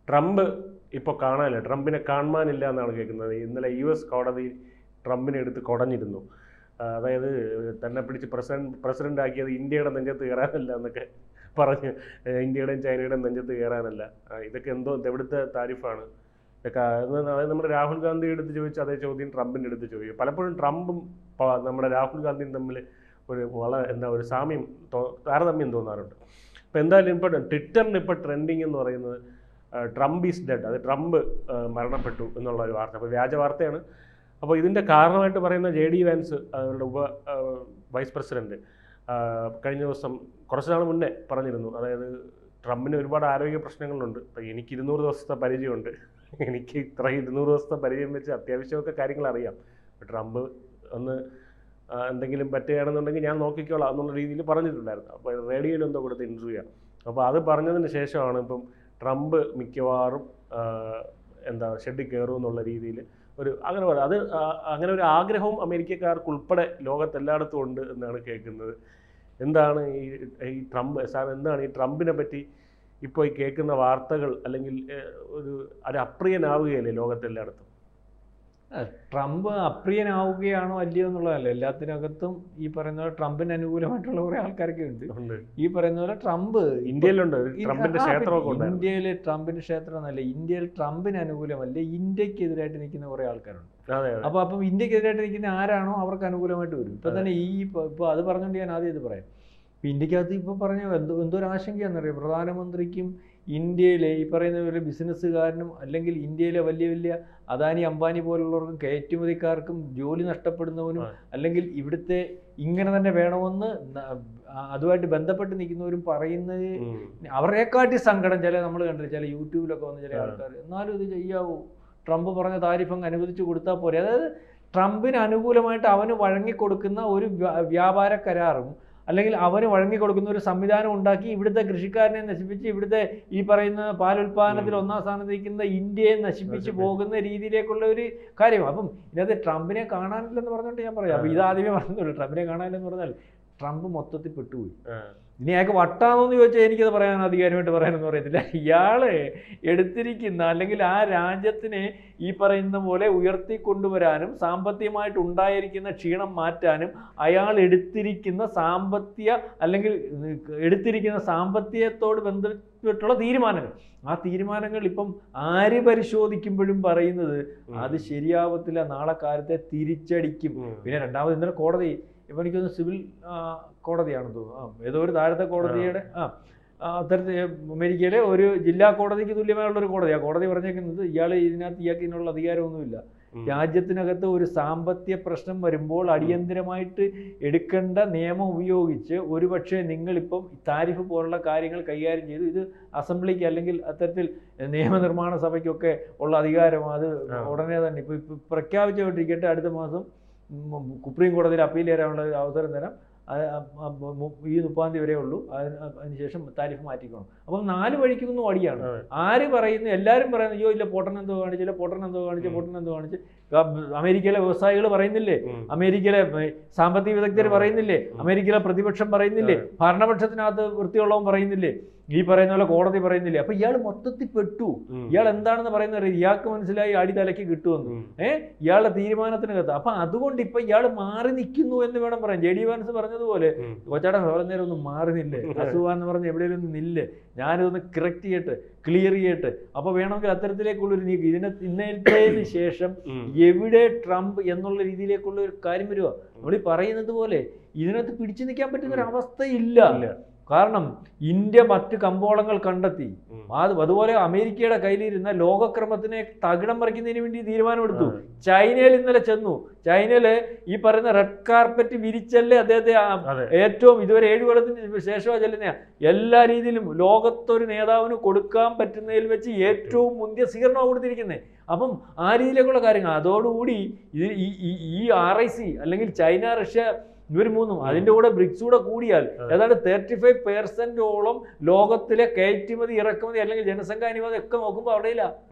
Trump ഇപ്പോൾ കാണാനില്ല, ട്രംപിനെ കാണാനില്ല എന്നാണ് കേൾക്കുന്നത്. ഇന്നലെ US കോടതി ട്രംപിനെ എടുത്ത് കുടഞ്ഞിരുന്നു. അതായത് തന്നെ പിടിച്ച് പ്രസിഡന്റ് ആക്കിയത് ഇന്ത്യയുടെ നെഞ്ചത്ത് കയറാനല്ല എന്നൊക്കെ പറഞ്ഞ്, ഇന്ത്യയുടെയും ചൈനയുടെയും നെഞ്ചത്ത് കയറാനല്ല. ഇതൊക്കെ എവിടുത്തെ താരിഫാണ് ഇതൊക്കെ. അതായത് നമ്മുടെ രാഹുൽ ഗാന്ധി എടുത്ത് ചോദിച്ച അതേ ചോദ്യം ട്രംപിൻ്റെ അടുത്ത് ചോദിക്കും. പലപ്പോഴും ട്രംപും നമ്മുടെ രാഹുൽ ഗാന്ധിയും തമ്മിൽ ഒരു സാമ്യം താരതമ്യം തോന്നാറുണ്ട്. ഇപ്പോൾ എന്തായാലും ഇപ്പോൾ ട്വിറ്ററിൽ ഇപ്പോൾ ട്രെൻഡിങ് എന്ന് പറയുന്നത് ട്രംപ് ഈസ് ഡെഡ്, അത് ട്രംപ് മരണപ്പെട്ടു എന്നുള്ള ഒരു വാർത്ത. അപ്പോൾ വ്യാജ വാർത്തയാണ്. അപ്പോൾ ഇതിൻ്റെ കാരണമായിട്ട് പറയുന്ന JD വാൻസ്, അവരുടെ വൈസ് പ്രസിഡന്റ്, കഴിഞ്ഞ ദിവസം കുറച്ച് നാൾ മുന്നേ പറഞ്ഞിരുന്നു, അതായത് ട്രംപിന് ഒരുപാട് ആരോഗ്യ പ്രശ്നങ്ങളുണ്ട്. അപ്പോൾ എനിക്ക് 200 ദിവസത്തെ പരിചയമുണ്ട്, എനിക്ക് 200 ദിവസത്തെ പരിചയം വെച്ച് അത്യാവശ്യമൊക്കെ കാര്യങ്ങൾ അറിയാം. ട്രംപ് ഒന്ന് എന്തെങ്കിലും പറ്റുകയാണെന്നുണ്ടെങ്കിൽ ഞാൻ നോക്കിക്കോളാം എന്നുള്ള രീതിയിൽ പറഞ്ഞിട്ടുണ്ടായിരുന്നു. അപ്പോൾ റേഡിയോയിൽ എന്തോ കൊടുത്ത ഇൻ്റർവ്യൂ ആണ്. അപ്പോൾ അത് പറഞ്ഞതിന് ശേഷമാണ് ഇപ്പം ട്രംപ് മിക്കവാറും ഷെഡിൽ കയറും എന്നുള്ള രീതിയിൽ അങ്ങനെ ഒരു ആഗ്രഹവും അമേരിക്കക്കാർക്ക് ഉൾപ്പെടെ ലോകത്തെല്ലായിടത്തും ഉണ്ട് എന്നാണ് കേൾക്കുന്നത്. എന്താണ് ഈ ട്രംപ് എന്താണ് ഈ ട്രംപിനെ പറ്റി ഇപ്പോൾ ഈ കേൾക്കുന്ന വാർത്തകൾ, അല്ലെങ്കിൽ ഒരു അപ്രിയനാവുകയല്ലേ ലോകത്തെല്ലായിടത്തും? ട്രംപ് അപ്രിയനാവുകയാണോ അല്ലയോ എന്നുള്ളതല്ല, എല്ലാത്തിനകത്തും ഈ പറയുന്ന പോലെ ട്രംപിന് അനുകൂലമായിട്ടുള്ള കുറെ ആൾക്കാരൊക്കെ ഉണ്ട്. ഈ പറയുന്ന പോലെ ട്രംപ് ഇന്ത്യയിലുണ്ട്, ഇന്ത്യയിൽ ട്രംപിന്റെ ക്ഷേത്രം എന്നല്ല, ഇന്ത്യയിൽ ട്രംപിന് അനുകൂലമല്ല, ഇന്ത്യക്കെതിരായിട്ട് നിൽക്കുന്ന കുറെ ആൾക്കാരുണ്ട്. അപ്പം ഇന്ത്യക്കെതിരായിട്ട് നിൽക്കുന്ന ആരാണോ അവർക്ക് അനുകൂലമായിട്ട് വരും. ഇപ്പൊ തന്നെ ഇപ്പൊ അത് പറഞ്ഞുകൊണ്ട് ഞാൻ ആദ്യം ഇത് പറയാം. ഇപ്പൊ ഇന്ത്യക്കകത്ത് ഇപ്പൊ പറഞ്ഞ എന്തൊരു ആശങ്കയാണെന്നറിയാം. പ്രധാനമന്ത്രിക്കും ഇന്ത്യയിലെ ഈ പറയുന്ന പോലെ ബിസിനസ്സുകാരനും, അല്ലെങ്കിൽ ഇന്ത്യയിലെ വലിയ വലിയ അദാനി അംബാനി പോലുള്ളവർക്കും കയറ്റുമതിക്കാർക്കും ജോലി നഷ്ടപ്പെടുന്നവനും, അല്ലെങ്കിൽ ഇവിടുത്തെ ഇങ്ങനെ തന്നെ വേണമെന്ന് അതുമായിട്ട് ബന്ധപ്പെട്ട് നിൽക്കുന്നവരും പറയുന്നത് അവരെക്കാട്ടി സങ്കടം നമ്മൾ കണ്ടില്ല ചില യൂട്യൂബിലൊക്കെ വന്ന ചില ആൾക്കാർ. എന്നാലും ഇത് ചെയ്യാവൂ, ട്രംപ് പറഞ്ഞ താരിഫ് അങ്ങ് അനുവദിച്ചു കൊടുത്താൽ പോരെ. അതായത് ട്രംപിന് അനുകൂലമായിട്ട് അവന് വഴങ്ങിക്കൊടുക്കുന്ന ഒരു വ്യാപാര കരാറും, അല്ലെങ്കിൽ അവന് വഴങ്ങിക്കൊടുക്കുന്ന ഒരു സംവിധാനം ഉണ്ടാക്കി ഇവിടുത്തെ കൃഷിക്കാരനെ നശിപ്പിച്ച്, ഇവിടുത്തെ ഈ പറയുന്ന പാലുൽപാദനത്തിൽ 1ാം സ്ഥാനത്ത് നിൽക്കുന്ന ഇന്ത്യയെ നശിപ്പിച്ച് പോകുന്ന രീതിയിലേക്കുള്ള ഒരു കാര്യം. അപ്പം ഇതിനകത്ത് ട്രംപിനെ കാണാനില്ലെന്ന് പറഞ്ഞുകൊണ്ട് ഞാൻ പറയാം. അപ്പം ഇതാദ്യമേ പറഞ്ഞുള്ളൂ, ട്രംപിനെ കാണാനില്ലെന്ന് പറഞ്ഞാൽ ട്രംപ് മൊത്തത്തിൽ പെട്ടുപോയി. ഇനി അയാൾക്ക് വട്ടാണെന്ന് ചോദിച്ചാൽ എനിക്കത് പറയാൻ അധികാരമായിട്ട് പറയാനൊന്നും അറിയത്തില്ല. ഇയാള് എടുത്തിരിക്കുന്ന, അല്ലെങ്കിൽ ആ രാജ്യത്തിനെ ഈ പറയുന്ന പോലെ ഉയർത്തിക്കൊണ്ടുവരാനും സാമ്പത്തികമായിട്ട് ഉണ്ടായിരിക്കുന്ന ക്ഷീണം മാറ്റാനും അയാൾ എടുത്തിരിക്കുന്ന സാമ്പത്തികത്തോട് ബന്ധപ്പെട്ടുള്ള തീരുമാനങ്ങൾ, ആ തീരുമാനങ്ങൾ ഇപ്പം ആര് പരിശോധിക്കുമ്പോഴും പറയുന്നത് അത് ശരിയാവത്തില്ല, നാളെ കാലത്തെ തിരിച്ചടിക്കും. പിന്നെ രണ്ടാമത് ഇന്നലെ കോടതി, ഇപ്പം എനിക്കൊന്ന് സിവിൽ കോടതിയാണെന്ന് തോന്നുന്നു, ഏതോ ഒരു താഴത്തെ കോടതിയുടെ അത്തരത്തിൽ അമേരിക്കയിലെ ഒരു ജില്ലാ കോടതിക്ക് തുല്യമായുള്ള ഒരു കോടതി. ആ കോടതി പറഞ്ഞേക്കുന്നത് ഇയാൾക്ക് ഇതിനുള്ള അധികാരമൊന്നുമില്ല. രാജ്യത്തിനകത്ത് ഒരു സാമ്പത്തിക പ്രശ്നം വരുമ്പോൾ അടിയന്തരമായിട്ട് എടുക്കേണ്ട നിയമം ഉപയോഗിച്ച് ഒരുപക്ഷെ നിങ്ങളിപ്പം താരിഫ് പോലുള്ള കാര്യങ്ങൾ കൈകാര്യം ചെയ്തു, ഇത് അസംബ്ലിക്ക് അല്ലെങ്കിൽ അത്തരത്തിൽ നിയമനിർമ്മാണ സഭയ്ക്കൊക്കെ ഉള്ള അധികാരം അത് ഉടനെ തന്നെ ഇപ്പം പ്രഖ്യാപിച്ചുകൊണ്ടിരിക്കട്ടെ, അടുത്ത മാസം സുപ്രീം കോടതിയിൽ അപ്പീൽ ചെയ്യാനുള്ള അവസരം തരാം. ഈ 30-ാം തീയതി വരെ ഉള്ളൂ, അതിനുശേഷം താരിഫ് മാറ്റിക്കണം. അപ്പം 4 വഴിക്കൊന്നും അടിയാണ്. ആര് പറയുന്നു, എല്ലാവരും പറയുന്നു അയ്യോ ഇല്ല പൊട്ടനെന്തോ കാണിച്ച്. അമേരിക്കയിലെ വ്യവസായികൾ പറയുന്നില്ലേ, അമേരിക്കയിലെ സാമ്പത്തിക വിദഗ്ധർ പറയുന്നില്ലേ, അമേരിക്കയിലെ പ്രതിപക്ഷം പറയുന്നില്ലേ, ഭരണപക്ഷത്തിനകത്ത് വൃത്തിയുള്ളവൻ പറയുന്നില്ലേ, ഈ പറയുന്ന പോലെ കോടതി പറയുന്നില്ലേ. അപ്പൊ ഇയാൾ മൊത്തത്തിൽ പെട്ടു. ഇയാൾ എന്താണെന്ന് പറയുന്നത് ഇയാൾക്ക് മനസ്സിലായി അടി തലയ്ക്ക് കിട്ടുമെന്ന്. ഇയാളുടെ തീരുമാനത്തിനകത്ത്. അപ്പൊ അതുകൊണ്ട് ഇപ്പൊ ഇയാൾ മാറി നിൽക്കുന്നു എന്ന് വേണം പറയാൻ. JD വാൻസ് പറഞ്ഞതുപോലെ കൊച്ചാടെ നേരം ഒന്നും മാറി നില്ലേ, അസുഖാന്ന് പറഞ്ഞ് എവിടെയെങ്കിലും ഒന്ന് നില്ലേ, ഞാനിതൊന്ന് കറക്റ്റ് ചെയ്യട്ടെ, ക്ലിയർ ചെയ്യട്ടെ. അപ്പൊ വേണമെങ്കിൽ അത്തരത്തിലേക്കുള്ളൊരു നീക്കം ഇന്നത്തേന് ശേഷം എവിടെ ട്രംപ് എന്നുള്ള രീതിയിലേക്കുള്ള ഒരു കാര്യം വരുക. നമ്മളീ പറയുന്നത് പോലെ ഇതിനകത്ത് പിടിച്ചു നിൽക്കാൻ പറ്റുന്ന ഒരു അവസ്ഥയില്ല. കാരണം ഇന്ത്യ മറ്റ് കമ്പോളങ്ങൾ കണ്ടെത്തി. അതുപോലെ അമേരിക്കയുടെ കയ്യിലിരുന്ന ലോകക്രമത്തിനെ തകിടം മറിക്കുന്നതിന് വേണ്ടി തീരുമാനമെടുത്തു. ചൈനയിൽ ഇന്നലെ ചെന്നു. ചൈനയില് ഈ പറയുന്ന റെഡ് കാർപ്പറ്റ് വിരിച്ചല്ലേ അദ്ദേഹത്തെ ഏറ്റവും ഇതുവരെ 7 കൊല്ലത്തിന് ശേഷമാണ് ചെല്ലുന്ന എല്ലാ രീതിയിലും ലോകത്തൊരു നേതാവിന് കൊടുക്കാൻ പറ്റുന്നതിൽ വെച്ച് ഏറ്റവും മുന്തിയ സ്വീകരണമാണ് കൊടുത്തിരിക്കുന്നത്. അപ്പം ആ രീതിയിലേക്കുള്ള കാര്യങ്ങൾ അതോടുകൂടി ഈ RIC അല്ലെങ്കിൽ ചൈന, റഷ്യ, ഇവർ മൂന്നും അതിൻ്റെ കൂടെ ബ്രിക്സ് കൂടെ കൂടിയാൽ ഏതാണ്ട് 35% ലോകത്തിലെ കയറ്റുമതി, ഇറക്കുമതി അല്ലെങ്കിൽ ജനസംഖ്യ അനുപാതം ഒക്കെ നോക്കുമ്പോൾ അവിടെയില്ല.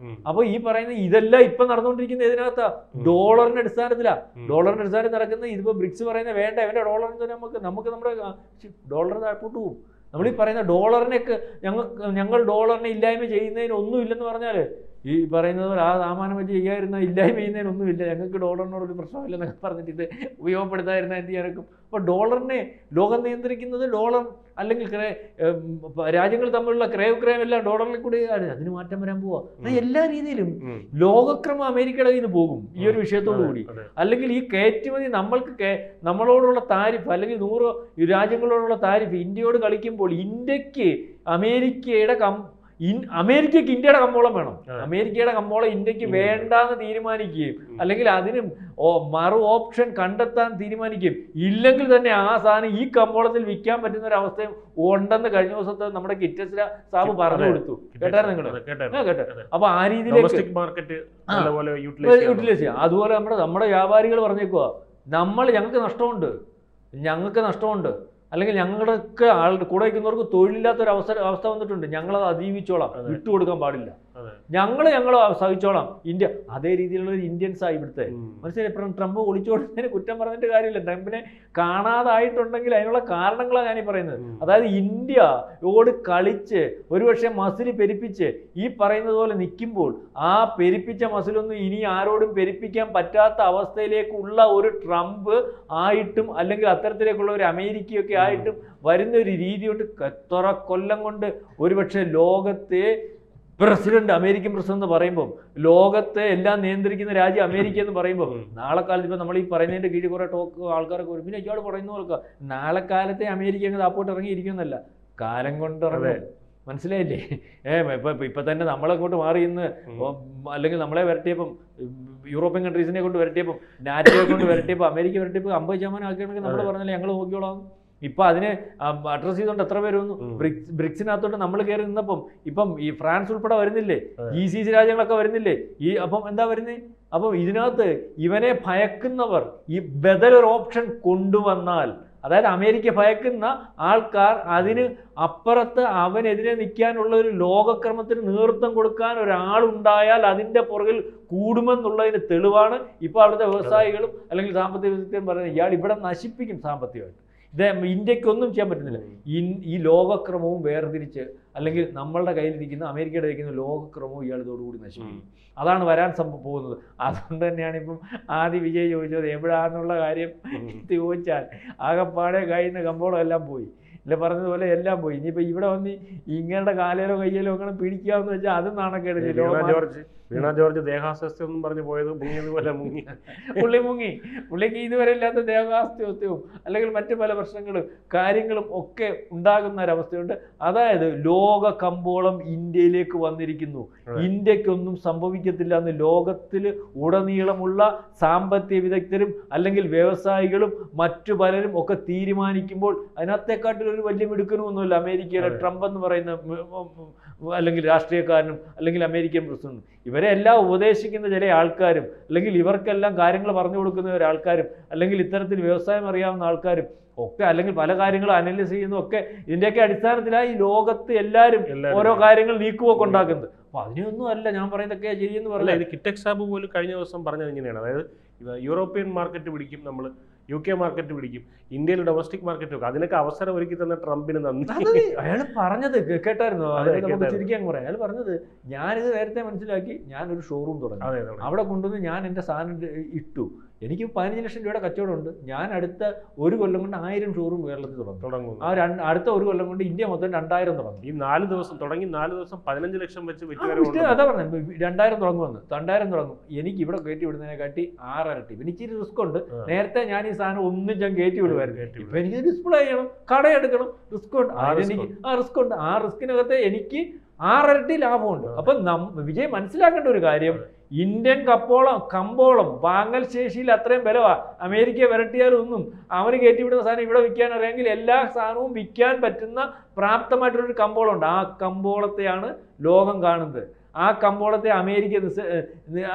അപ്പൊ ഈ പറയുന്ന ഇതെല്ലാം ഇപ്പൊ നടന്നുകൊണ്ടിരിക്കുന്ന ഇതിനകത്താ, ഡോളറിന്റെ അടിസ്ഥാനത്തിലാ. ഡോളറിന്റെ അടിസ്ഥാനത്തിൽ നടക്കുന്ന ഇതിപ്പോ ബ്രിക്സ് പറയുന്നത് വേണ്ട, ഇവന്റെ ഡോളറിന് തന്നെ നമുക്ക് നമ്മുടെ ഡോളർ താഴ്പോട്ട് പോകും. നമ്മൾ ഈ പറയുന്ന ഡോളറിനെയൊക്കെ ഞങ്ങൾ ഡോളറിനെ ഇല്ലായ്മ ചെയ്യുന്നതിന് ഒന്നുമില്ലെന്ന് പറഞ്ഞാൽ ഈ പറയുന്നത് പോലെ ആ സാമാനം വെച്ച് ചെയ്യാതിരുന്ന ഇല്ലായ്മ ചെയ്യുന്നതിനൊന്നുമില്ല, ഞങ്ങൾക്ക് ഡോളറിനോടൊരു പ്രശ്നമില്ലെന്നൊക്കെ പറഞ്ഞിട്ട് ഇത് ഉപയോഗപ്പെടുത്താതിരുന്ന എന്ത് ചെയ്യാനൊക്കും. അപ്പോൾ ഡോളറിനെ ലോകം നിയന്ത്രിക്കുന്നത് ഡോളർ അല്ലെങ്കിൽ രാജ്യങ്ങൾ തമ്മിലുള്ള ക്രയവിക്രയം എല്ലാം ഡോളറിൽ കൂടി അതിന് മാറ്റം വരാൻ പോവാ. എല്ലാ രീതിയിലും ലോകക്രമം അമേരിക്കയുടെ കയ്യിൽ നിന്ന് പോകും ഈ ഒരു വിഷയത്തോടു കൂടി. അല്ലെങ്കിൽ ഈ കയറ്റുമതി നമ്മളോടുള്ള താരിഫ് അല്ലെങ്കിൽ 100 രാജ്യങ്ങളോടുള്ള താരിഫ് ഇന്ത്യയോട് കളിക്കുമ്പോൾ ഇന്ത്യക്ക് അമേരിക്കയ്ക്ക് ഇന്ത്യയുടെ കമ്പോളം വേണം, അമേരിക്കയുടെ കമ്പോളം ഇന്ത്യക്ക് വേണ്ടാന്ന് തീരുമാനിക്കുകയും അല്ലെങ്കിൽ അതിനും മറു ഓപ്ഷൻ കണ്ടെത്താൻ തീരുമാനിക്കുകയും ഇല്ലെങ്കിൽ തന്നെ ആ സാധനം ഈ കമ്പോളത്തിൽ വിൽക്കാൻ പറ്റുന്ന ഒരു അവസ്ഥയും ഉണ്ടെന്ന് കഴിഞ്ഞ ദിവസത്തെ നമ്മുടെ കിറ്റസ്ല സാബ് പറഞ്ഞു കൊടുത്തു. കേട്ടായിരുന്നു നിങ്ങൾ? കേട്ടോ. അപ്പൊ ആ രീതിയിലേക്ക് യൂട്ടിലൈസ് ചെയ്യാം. അതുപോലെ നമ്മുടെ വ്യാപാരികൾ പറഞ്ഞേക്കുക, ഞങ്ങൾക്ക് നഷ്ടമുണ്ട് അല്ലെങ്കിൽ ഞങ്ങൾക്ക് കൂടെ വയ്ക്കുന്നവർക്ക് തൊഴിലില്ലാത്തൊരു അവസ്ഥ വന്നിട്ടുണ്ട്, ഞങ്ങളത് അതിജീവിച്ചോളാം, വിട്ടുകൊടുക്കാൻ പാടില്ല, ഞങ്ങൾ സഹിച്ചോളാം ഇന്ത്യ. അതേ രീതിയിലുള്ള ഒരു ഇന്ത്യൻസാണ് ഇവിടുത്തെ. മനസ്സിലായി? ഇപ്പം ട്രംപ് ഒളിച്ചോടുന്നതിന് കുറ്റം പറഞ്ഞിട്ട് കാര്യമില്ല. ട്രംപിനെ കാണാതായിട്ടുണ്ടെങ്കിൽ അതിനുള്ള കാരണങ്ങളാണ് ഞാനീ പറയുന്നത്. അതായത് ഇന്ത്യയോട് കളിച്ച് ഒരുപക്ഷെ മസിൽ പെരുപ്പിച്ച് ഈ പറയുന്നത് പോലെ നിൽക്കുമ്പോൾ ആ പെരുപ്പിച്ച മസിലൊന്നും ഇനി ആരോടും പെരുപ്പിക്കാൻ പറ്റാത്ത അവസ്ഥയിലേക്കുള്ള ഒരു ട്രംപ് ആയിട്ടും അല്ലെങ്കിൽ അത്തരത്തിലേക്കുള്ള ഒരു അമേരിക്കയൊക്കെ ആയിട്ടും വരുന്ന ഒരു രീതി കൊണ്ട് എത്ര കൊല്ലം കൊണ്ട് ഒരുപക്ഷെ ലോകത്തെ അമേരിക്കൻ പ്രസിഡന്റ് എന്ന് പറയുമ്പോൾ ലോകത്തെ എല്ലാം നിയന്ത്രിക്കുന്ന രാജ്യം അമേരിക്ക എന്ന് പറയുമ്പോൾ നാളെ കാലത്ത് ഇപ്പം നമ്മൾ ഈ പറയുന്നതിൻ്റെ കീഴിൽ കുറേ ആൾക്കാരൊക്കെ വരും. പിന്നെ ഇയാൾ പറയുന്നവർക്ക് നാളെ കാലത്തെ അമേരിക്ക അങ്ങ് താപ്പോട്ട് ഇറങ്ങിയിരിക്കുന്നല്ല, കാലം കൊണ്ട് ഇറങ്ങും. മനസ്സിലായില്ലേ? ഇപ്പം തന്നെ നമ്മളെങ്ങോട്ട് മാറി ഇന്ന് അല്ലെങ്കിൽ നമ്മളെ വരട്ടിയപ്പം യൂറോപ്യൻ കൺട്രീസിനെ കൊണ്ട് വരട്ടിയപ്പം നാറ്റോയെ കൊണ്ട് വരട്ടിയപ്പോൾ അമേരിക്ക വരട്ടിയപ്പോൾ 50% ആക്കുകയാണെങ്കിൽ നമ്മൾ പറഞ്ഞാൽ ഞങ്ങൾ നോക്കിയോളാം. ഇപ്പം അതിനെ അഡ്രസ് ചെയ്തുകൊണ്ട് എത്ര പേര് വന്നു? ബ്രിക്സിനകത്തോട്ട് നമ്മൾ കയറി നിന്നപ്പം ഇപ്പം ഈ ഫ്രാൻസ് ഉൾപ്പെടെ വരുന്നില്ലേ, GCC രാജ്യങ്ങളൊക്കെ വരുന്നില്ലേ? അപ്പം എന്താ വരുന്നത്? അപ്പം ഇതിനകത്ത് ഇവനെ ഭയക്കുന്നവർ ഈ ബദലൊരു ഓപ്ഷൻ കൊണ്ടുവന്നാൽ, അതായത് അമേരിക്ക ഭയക്കുന്ന ആൾക്കാർ അതിന് അപ്പുറത്ത് അവനെതിരെ നിൽക്കാനുള്ള ഒരു ലോകക്രമത്തിന് നേതൃത്വം കൊടുക്കാൻ ഒരാളുണ്ടായാൽ അതിൻ്റെ പുറകിൽ കൂടുമെന്നുള്ളതിന് തെളിവാണ് ഇപ്പോൾ അവിടുത്തെ വ്യവസായികളും അല്ലെങ്കിൽ സാമ്പത്തിക വിദഗ്ധരും പറയുന്നത്. ഇയാൾ ഇവിടെ നശിപ്പിക്കും സാമ്പത്തികമായിട്ട്, ഇന്ത്യക്കൊന്നും ചെയ്യാൻ പറ്റുന്നില്ല. ഈ ലോകക്രമവും വേർതിരിച്ച് അല്ലെങ്കിൽ നമ്മളുടെ കയ്യിലിരിക്കുന്ന അമേരിക്കയുടെ ഇരിക്കുന്ന ലോകക്രമവും ഇയാൾ ഇതോടുകൂടി നശിപ്പിക്കും. അതാണ് വരാൻ പോകുന്നത്. അതുകൊണ്ട് തന്നെയാണ് ഇപ്പം ആദ്യ വിജയ് ചോദിച്ചത് എവിടാന്നുള്ള കാര്യം ചോദിച്ചാൽ ആകെപ്പാടെ കയ്യിൽ നിന്ന് കമ്പോളം എല്ലാം പോയി, ഇല്ല പറഞ്ഞതുപോലെ എല്ലാം പോയി. ഇനിയിപ്പോൾ ഇവിടെ വന്ന് ഇങ്ങയുടെ കാലയിലോ കയ്യിലോ അങ്ങനെ പിടിക്കാമെന്ന് വെച്ചാൽ അതും നാണക്കേടില്ല. വീണ ജോർജ് ദേഹാസ്വാസ്ഥ്യം എന്നും പറഞ്ഞു പോയത് മുങ്ങിയതുപോലെ മുങ്ങി. പുള്ളിക്ക് ഇതുവരെ ഇല്ലാത്ത ദേഹാസ്വാസ്ഥ്യവും അല്ലെങ്കിൽ മറ്റു പല പ്രശ്നങ്ങളും കാര്യങ്ങളും ഒക്കെ ഉണ്ടാകുന്ന ഒരവസ്ഥയുണ്ട്. അതായത് ലോക കമ്പോളം ഇന്ത്യയിലേക്ക് വന്നിരിക്കുന്നു, ഇന്ത്യക്കൊന്നും സംഭവിക്കത്തില്ല എന്ന് ലോകത്തിൽ ഉടനീളമുള്ള സാമ്പത്തിക വിദഗ്ധരും അല്ലെങ്കിൽ വ്യവസായികളും മറ്റു പലരും ഒക്കെ തീരുമാനിക്കുമ്പോൾ അതിനകത്തെക്കാട്ടിലൊരു വലിയ മിടുക്കനൊന്നുമില്ല അമേരിക്കയിലെ ട്രംപ് എന്ന് പറയുന്ന അല്ലെങ്കിൽ രാഷ്ട്രീയക്കാരനും അല്ലെങ്കിൽ അമേരിക്കൻ പ്രസിഡന്റും. ഇവരെ എല്ലാം ഉപദേശിക്കുന്ന ചില ആൾക്കാരും അല്ലെങ്കിൽ ഇവർക്കെല്ലാം കാര്യങ്ങൾ പറഞ്ഞു കൊടുക്കുന്ന ഒരാൾക്കാരും അല്ലെങ്കിൽ ഇത്തരത്തിൽ വ്യവസായം അറിയാവുന്ന ആൾക്കാരും ഒക്കെ അല്ലെങ്കിൽ പല കാര്യങ്ങളും അനലൈസ് ചെയ്യുന്നതൊക്കെ ഇതിൻ്റെയൊക്കെ അടിസ്ഥാനത്തിലായി ഈ ലോകത്ത് എല്ലാവരും ഓരോ കാര്യങ്ങൾ നീക്കുവൊക്കെ ഉണ്ടാക്കുന്നത്. അപ്പോൾ അതിനൊന്നും അല്ല ഞാൻ പറയുന്നതൊക്കെ ശരിയെന്ന് പറഞ്ഞാൽ. ഇത് കിറ്റക് സാബ് പോലും കഴിഞ്ഞ ദിവസം പറഞ്ഞത് ഇങ്ങനെയാണ്. അതായത് യൂറോപ്യൻ മാർക്കറ്റ് പിടിക്കും, നമ്മൾ UK മാർക്കറ്റ് പിടിക്കും, ഇന്ത്യയിൽ ഡൊമസ്റ്റിക് മാർക്കറ്റ് വെക്കും. അതിനൊക്കെ അവസരം ഒരുക്കി തന്ന ട്രംപിന് നന്ദി. അയാൾ പറഞ്ഞത് കേട്ടായിരുന്നു, നമുക്ക് ചുരുക്കാൻ പറയാം. അയാൾ പറഞ്ഞത് ഞാനിത് നേരത്തെ മനസ്സിലാക്കി, ഞാനൊരു ഷോറൂം തുടങ്ങി, അവിടെ കൊണ്ടുവന്ന് ഞാൻ എൻ്റെ സാധനം ഇട്ടു, എനിക്ക് 15 ലക്ഷം രൂപയുടെ കച്ചവടമുണ്ട്, ഞാൻ അടുത്ത ഒരു കൊല്ലം കൊണ്ട് 1000 ഷോറൂം കേരളത്തിൽ തുടങ്ങും. ആ അടുത്ത ഒരു കൊല്ലം കൊണ്ട് ഇന്ത്യ മൊത്തം 2000 തുടങ്ങും. ഈ 4 ദിവസം തുടങ്ങി 4 ദിവസം 15 ലക്ഷം വെച്ച് അതാ പറഞ്ഞത്. 2000 തുടങ്ങുമെന്ന്. 2000 തുടങ്ങും. എനിക്ക് ഇവിടെ കയറ്റി വിടുന്നതിനെക്കാട്ടി 6 ഇരട്ടി. എനിക്ക് ഇച്ചിരി റിസ്ക് ഉണ്ട്. നേരത്തെ ഞാൻ ഈ സാധനം ഒന്നും ഞാൻ കയറ്റി വിടുമായിരുന്നു. ഇപ്പൊ എനിക്ക് ഡിസ്പ്ലേ ചെയ്യണം, കടയെടുക്കണം, റിസ്ക് ഉണ്ട്. റിസ്ക് ഉണ്ട്. ആ റിസ്കിനകത്ത് എനിക്ക് 6 ഇരട്ടി ലാഭമുണ്ട്. അപ്പൊ വിജയ് മനസ്സിലാക്കേണ്ട ഒരു കാര്യം, ഇന്ത്യൻ കമ്പോളം വാങ്ങൽ ശേഷിയിൽ അത്രയും ബലമാണ്. അമേരിക്കയെ വരട്ടിയാലും ഒന്നും അവന് കയറ്റിവിടുന്ന സാധനം ഇവിടെ വിൽക്കാൻ അറിയാമെങ്കിൽ എല്ലാ സാധനവും വിൽക്കാൻ പറ്റുന്ന പ്രാപ്തമായിട്ടുള്ളൊരു കമ്പോളമുണ്ട്. ആ കമ്പോളത്തെയാണ് ലോകം കാണുന്നത്. ആ കമ്പോളത്തെ അമേരിക്ക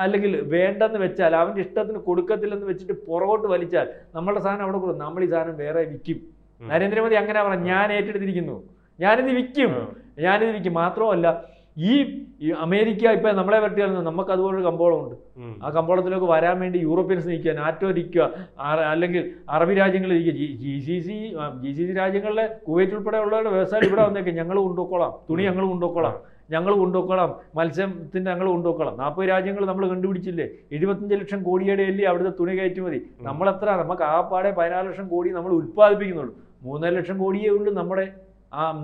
അല്ലെങ്കിൽ വേണ്ടെന്ന് വെച്ചാൽ, അവൻ്റെ ഇഷ്ടത്തിന് കൊടുക്കത്തില്ലെന്ന് വെച്ചിട്ട് പുറകോട്ട് വലിച്ചാൽ നമ്മളുടെ സാധനം അവിടെ കൊടുക്കും, നമ്മൾ ഈ സാധനം വേറെ വിൽക്കും. നരേന്ദ്രമോദി അങ്ങനെ പറഞ്ഞു, ഞാൻ ഏറ്റെടുത്തിരിക്കുന്നു, ഞാനിത് വിൽക്കും. മാത്രമല്ല ഈ അമേരിക്ക ഇപ്പം നമ്മളെ പറ്റിയാൽ നമുക്ക് അതുപോലൊരു കമ്പോളമുണ്ട്. ആ കമ്പോളത്തിലേക്ക് വരാൻ വേണ്ടി യൂറോപ്യൻസ് നിൽക്കുക, നാറ്റോ ഇരിക്കുക, അല്ലെങ്കിൽ അറബി രാജ്യങ്ങൾ ഇരിക്കുക. GCC രാജ്യങ്ങളിലെ കുവൈറ്റ് ഉൾപ്പെടെ ഉള്ളവരുടെ വ്യവസായം ഇവിടെ വന്നേക്കും, ഞങ്ങൾ കൊണ്ടുപോയിക്കോളാം, തുണി ഞങ്ങൾ കൊണ്ടുപോയിക്കോളാം, ഞങ്ങൾ കൊണ്ടുപോയിക്കോളാം, മത്സ്യത്തിൻ്റെ ഞങ്ങൾ കൊണ്ടുപോയിക്കോളാം. 40 രാജ്യങ്ങൾ നമ്മൾ കണ്ടുപിടിച്ചില്ലേ, 75 ലക്ഷം കോടിയുടെ അല്ലേ അവിടുത്തെ തുണി കയറ്റുമതി. നമ്മളെത്ര, നമുക്ക് ആ പാടെ 14 ലക്ഷം കോടി നമ്മൾ ഉൽപ്പാദിപ്പിക്കുന്നുള്ളൂ. 3.5 ലക്ഷം കോടിയേ ഉള്ളൂ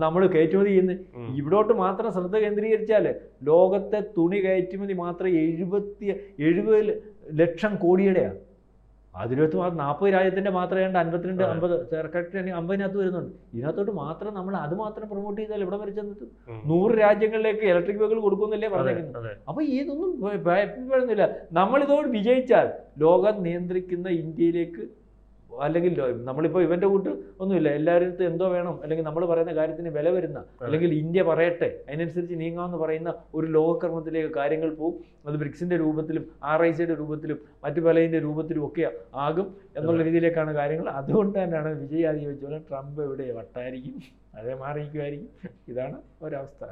നമ്മൾ കയറ്റുമതി ചെയ്യുന്നത്. ഇവിടോട്ട് മാത്രം ശ്രദ്ധ കേന്ദ്രീകരിച്ചാൽ ലോകത്തെ തുണി കയറ്റുമതി മാത്രം 70 ലക്ഷം കോടിയുടെയാണ്. അതിനകത്ത് 40 രാജ്യത്തിൻ്റെ മാത്രം ഏതാണ്ട് 52-50 കറക്റ്റ് 50-നകത്ത് വരുന്നുണ്ട്. ഇതിനകത്തോട്ട് മാത്രം നമ്മൾ അത് മാത്രം പ്രൊമോട്ട് ചെയ്താൽ ഇവിടെ വരെ ചെന്നിട്ട് 100 രാജ്യങ്ങളിലേക്ക് ഇലക്ട്രിക് വെഹിക്കിൾ കൊടുക്കുന്നില്ലേ പറഞ്ഞേക്കുന്നത്. അപ്പോൾ ഇതൊന്നും ഭയപ്പെടുന്നില്ല. നമ്മളിതോട് വിജയിച്ചാൽ ലോകം നിയന്ത്രിക്കുന്ന ഇന്ത്യയിലേക്ക്, അല്ലെങ്കിൽ നമ്മളിപ്പോൾ ഇവൻ്റെ കൂട്ട് ഒന്നുമില്ല, എല്ലാവരും എന്തോ വേണം, അല്ലെങ്കിൽ നമ്മൾ പറയുന്ന കാര്യത്തിന് വില വരുന്ന, അല്ലെങ്കിൽ ഇന്ത്യ പറയട്ടെ അതിനനുസരിച്ച് നീങ്ങാമെന്ന് പറയുന്ന ഒരു ലോകക്രമത്തിലേക്ക് കാര്യങ്ങൾ പോകും. അത് ബ്രിക്സിൻ്റെ രൂപത്തിലും RICയുടെ രൂപത്തിലും മറ്റു പലതിൻ്റെ രൂപത്തിലും ഒക്കെ ആകും എന്നുള്ള രീതിയിലേക്കാണ് കാര്യങ്ങൾ. അതുകൊണ്ട് തന്നെയാണ് വിജയാധിപത്യം ട്രംപ് എവിടെ വട്ടായിരിക്കും, അതേ മാറിയിരിക്കുമായിരിക്കും. ഇതാണ് ഒരവസ്ഥ.